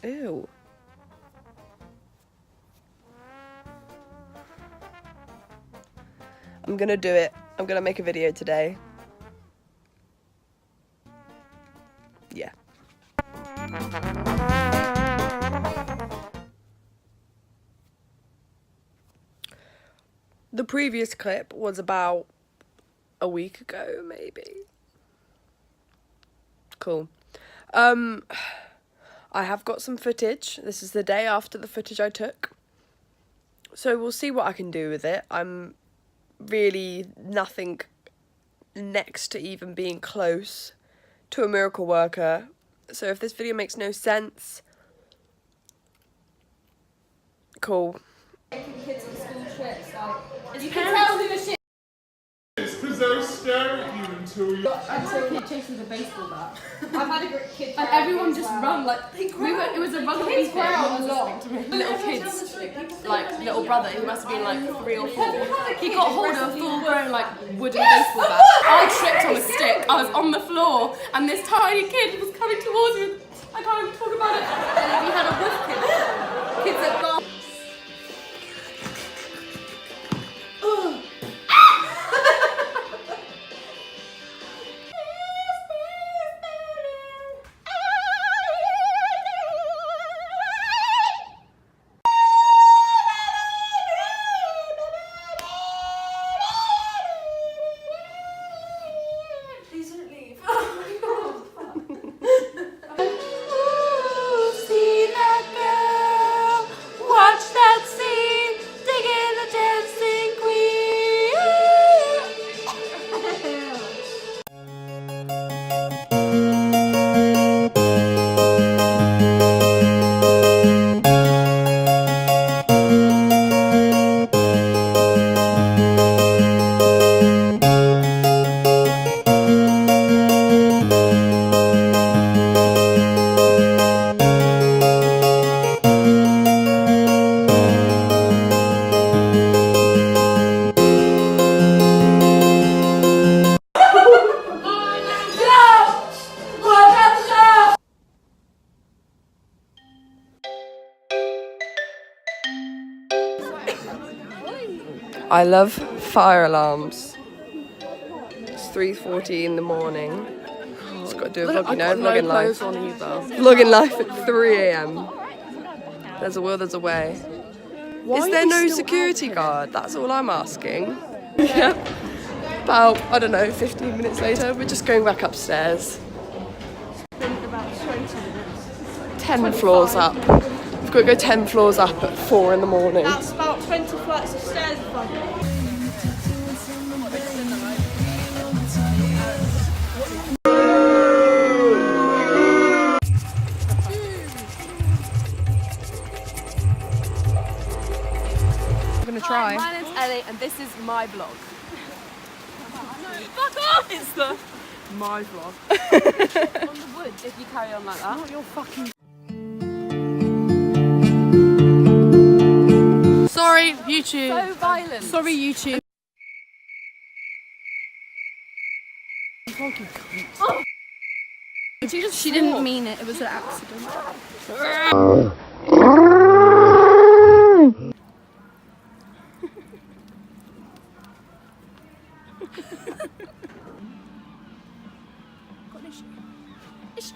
Ew. I'm gonna do it. I'm gonna make a video today. Yeah. The previous clip was about a week ago, maybe. Cool. I have got some footage. This is the day after the footage I took. So we'll see what I can do with it. I'm really nothing next to even being close to a miracle worker. So if this video makes no sense, cool. Kids on school trips, like, you can tell who the shit because they'll stare at you until you... I've had a kid chasing with a baseball bat. I've had a kid and everyone just run, like, it was a rugby thing. Little kids, like, little brother, who must have been like 3 or 4. He got hold of a full-grown, like, wooden baseball bat. I tripped on a stick, I was on the floor, and this tiny kid was coming towards me. I can't even talk about it. And we had a wolf kid. Kids at bar. I love fire alarms. It's 3:40 in the morning. Just got to do a vlog, you know, vlogging life. Vlogging life at 3 AM. There's a will, there's a way. Is there no security guard? That's all I'm asking. Yep. About, I don't know, 15 minutes later, we're just going back upstairs. About 20 minutes. 10 floors up. We've got to go 10 floors up at 4 in the morning. That's about 20 flights of stairs, if I'm gonna try. My name's Ellie and this is my vlog. Fuck off! It's the my vlog. On the wood, if you carry on like that. Not your fucking. Sorry, YouTube. So violent. Sorry, YouTube. Oh. She didn't mean it. It was an accident. Got an issue.